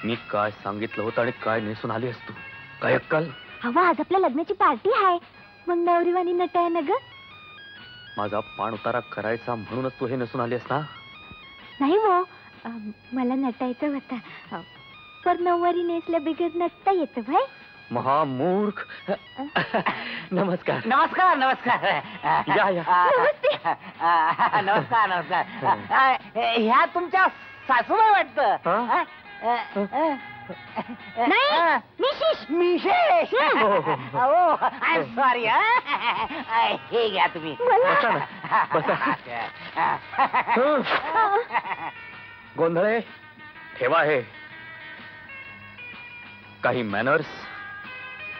मी काय सांगितलं होतं आणि काय नेसून आली असतो काय अक्कल? हवा आज आपल्या लग्नाची पार्टी आहे, मग नवरीवाणी नटाय ना ग. माझा पाण उतारा करायचा म्हणूनच तू हे नेसून आलीस ना? नाही वो, मला नटायचं होतं, पर नववारी नेसल्या बिगर नटता येतं भाई. महामूर्ख. नमस्कार. नमस्कार नमस्कार. या या. नमस्कार नमस्कार. ह्या तुमच्या सासूबाई वाटतं? नाही, मिशेष. मिशेष. I am sorry. हे घ्या तुम्ही. बसा ना, बसा. गोंधळे ठेवा हे. काही मॅनर्स.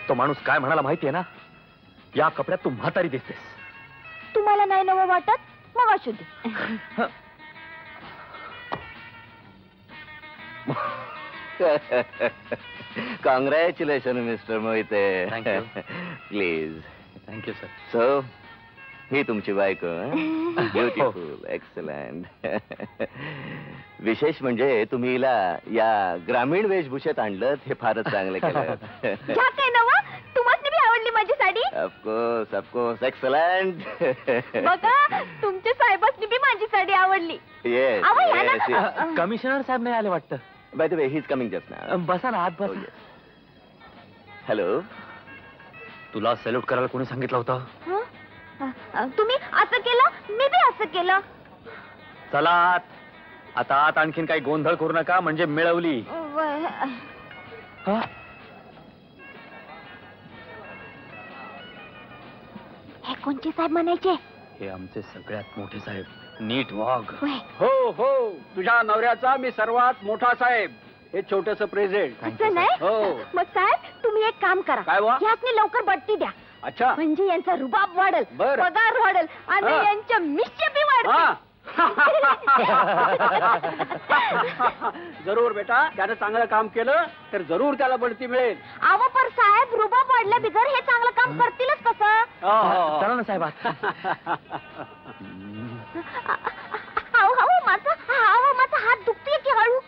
तो माणूस काय म्हणाला माहितीये ना? या कपड्यात तू म्हातारी दिसतेस. तुम्हाला नाही नवं वाटत? मग असू दे. Congratulation mister Mohite. Thank you. Please. Thank you sir. So ही तुमची बायको. Beautiful, excellent. विशेष म्हणजे तुम्ही हिला या ग्रामीण वेशभूषेत आणलं हे फारच चांगलं केलं. घ्या काय नवं? तुम्हाला बी आवडली माझी साडी? Of course of course, excellent. बघा, तुमच्या साहेबांनी बी माझी साडी आवडली. येस अहो, या ना. येस. कमिशनर साहेब नाही आले वाटतं. By the way, he is coming just now. बसा ना, आत बसा. हॅलो. तुला सॅल्यूट करायला कोणी सांगितलं होतं? तुम्ही असं केलं, मी बी असं केलं. चला आत. आता आत आणखीन काही गोंधळ करू नका, म्हणजे मिळवली. हे कोणचे साहेब म्हणायचे? हे आमचे सगळ्यात मोठे साहेब. नीट वाघ. हो हो, तुझ्या नवऱ्याचा मी सर्वात मोठा साहेब. हे छोटस प्रेझेंट. असं नाही? हो. मग साहेब, तुम्ही एक काम करा. काय वा? यासनी लवकर बढती द्या. अच्छा. म्हणजे यांचा रुबाब वाढेल, बरं. पगार वाढेल आणि हा. यांच्या मिश्य बी वाढतील. जरूर बेटा, त्यानं चांगलं काम केलं तर जरूर त्याला बढती मिळेल. अहो पर साहेब, रुबाब वाढल्या बिगर हे चांगलं काम करतीलच कसं? चला ना साहेब आत. माझा हात दुखतोय की हळू?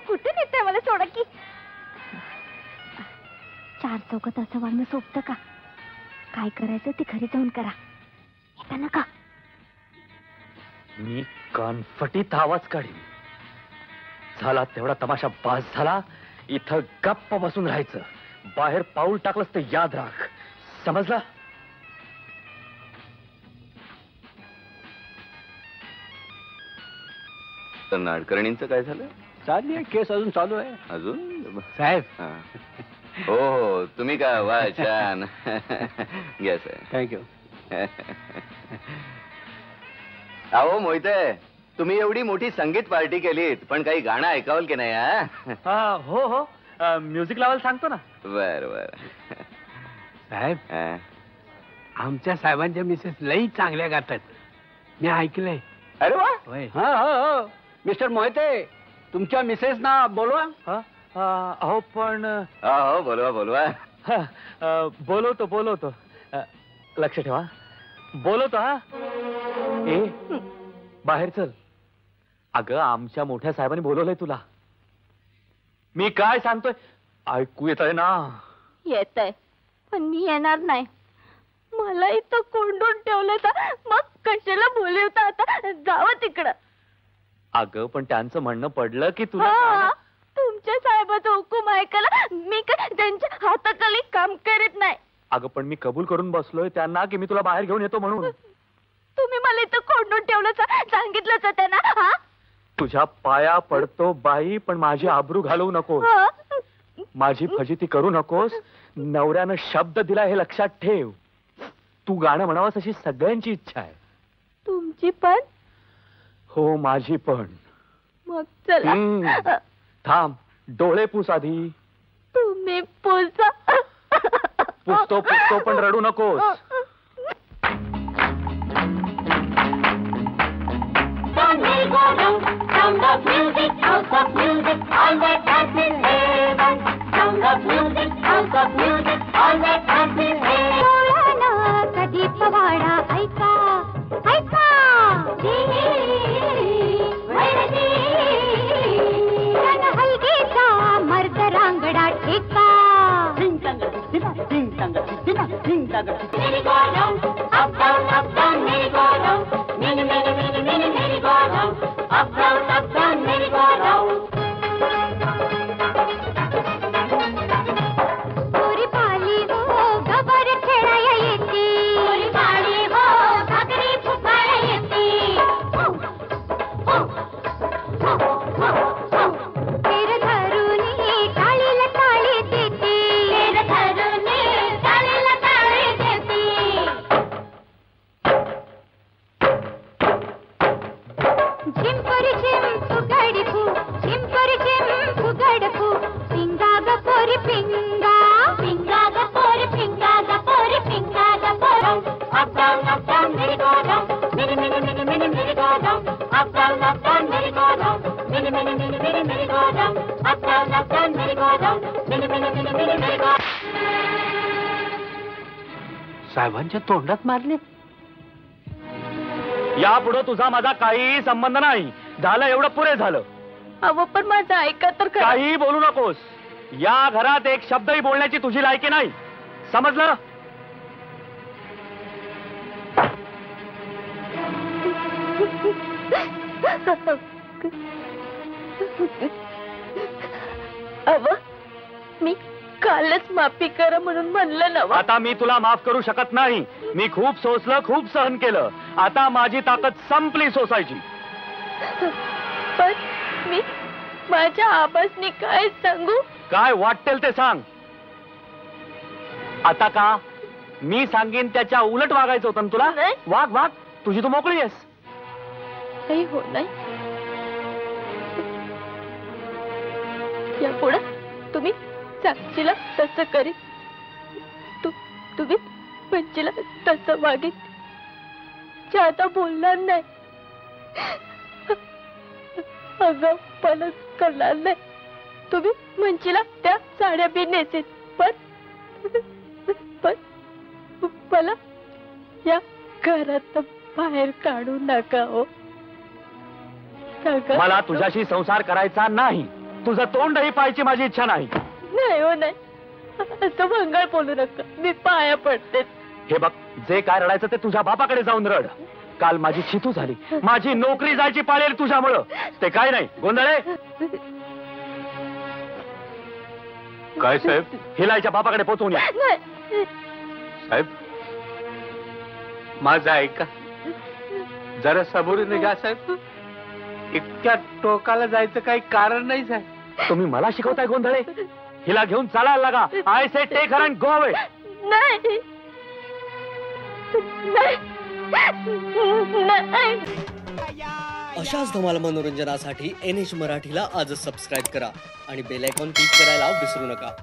कुठे नेते मला? सोडा की. चार चौकात असं वागणं सोपतं का? काय करायचं ते घरी जाऊन करा. येता नका. मी कानफटीत आवाज काढीन. झाला तेवढा तमाशा बास झाला. इथं गप्प बसून राहायचं. बाहेर पाऊल टाकलंस तर याद राख. समजला? तर नाडकर्णींचं काय झालं? चालली आहे केस, अजून चालू आहे. अजून साहेब. हो हो, तुम्ही का? वा, छान. Yes thank you. अहो मोहिते, तुम्ही एवढी मोठी संगीत पार्टी केलीत, पण काही गाणं ऐकावल की नाही? हो हो, म्युझिक लावायला सांगतो ना. बर बर. साहेब, आमच्या साहेबांच्या मिसेस लई चांगल्या गातात. मी ऐकलंय. अरे वा. हा हो, मिस्टर मोहिते, तुमच्या मिसेस ना बोलवा. हो पण हो, बोलवा बोलवा. बोलवतो. लक्ष ठेवा. बोलवतो. हा, ए बाहेर चल. अगं, आमच्या मोठ्या साहेबांनी बोलवलंय तुला. मी काय सांगतोय ऐकू येत आहे ना? येत आहे, पण मी येणार नाही. मला इथं कोंडून ठेवलं तर मग कशाला बोलवता? आता जावं तिकडं. अगं, पण त्यांचं म्हणणं पडलं की तुला तुमच्या साहेबाचा हुकूम ऐकायला मी काय त्यांच्या हाताखाली काम करीत नाही. अगं, पण मी कबूल करून बसलोय त्यांना की मी तुला बाहेर घेऊन येतो म्हणून. तुम्ही मला इथं कोंडून ठेवलं सांगितलंच होतं ना? तुझ्या पाया पडतो बाई, पण माझी आबरू घालवू नकोस. माझी फजिती करू नकोस. नवऱ्यानं शब्द दिला हे लक्षात ठेव. तू गाणं म्हणावंस अशी सगळ्यांची इच्छा आहे. तुमची पण? हो, माझी पण. मग चला. थांब, डोळे पुस आधी. तुम्ही पुसा. पुसतो पण रडू नकोस. कधी पवाडा ऐका चिंपरी चिंपू गडपू चिंपरी चिंपू गडपू पिंगा ग पोरी पिंगा पिंगा ग पोरी पिंगा ग पोरी पिंगा ग पोरी up down merry go round mini mini mini mini merry go round up down merry go round mini mini mini mini merry go round up down merry go round mini mini mini mini merry go साहेबांच्या तोंडात मारले. यापुढे तुझा माझा काही संबंध नाही. झालं एवढं पुरे झालं. अहो पण माझं ऐका तर खरं. काही बोलू नकोस. या घरात एक शब्दही बोलण्याची तुझी लायकी नाही. समजलं? अव मी कालच माफी करा म्हणून म्हणलं ना. आता मी तुला माफ करू शकत नाही. मी खूप सोसलं, खूप सहन केलं. आता माझी ताकद संपली सोसायची. पण मी माझ्या आबासनी काय सांगू? काय वाटेल ते सांग. आता का मी सांगेन त्याच्या उलट वागायचं होतं ना तुला? नाही. वाग वाग, तुझी तू मोकळी आहेस. काही हो नाही. यापुढे तुम्ही साक्षीला तसं करीत तुम्ही मंजीला तसं वागीत जादा बोलणार नाही. अगं पलच करणार नाही. तुम्ही मंजीला त्या साड्या बी नेसेत. पण मला या घरात बाहेर काढू नका हो. मला तुझ्याशी संसार करायचा नाही. तुझं तोंडही पाहायची माझी इच्छा नाही. नाही हो नाही. असं भंगाळ बोलू नका. मी पाया पडते. हे बघ, जे काय रडायचं ते तुझ्या बापाकडे जाऊन रड. काल माझी चितू झाली. माझी नोकरी जायची पाळेल तुझ्यामुळं. ते काय नाही गोंधळे. काय साहेब? हिलाच्या बापाकडे पोचवून या. नाही. साहेब माझं ऐका जरा सबुरीने घ्या साहेब. इतक्या टोकाला जायचं काही कारण नाही साहेब. तुम्ही मला शिकवताय गोंधळे? हिला घेऊन चालायला लागा. I say take her and go away. नाही. नाही. अशाच धमाल मनोरंजनासाठी NH मराठीला आजच सबस्क्राईब करा आणि बेल आयकॉन क्लिक करायला विसरू नका.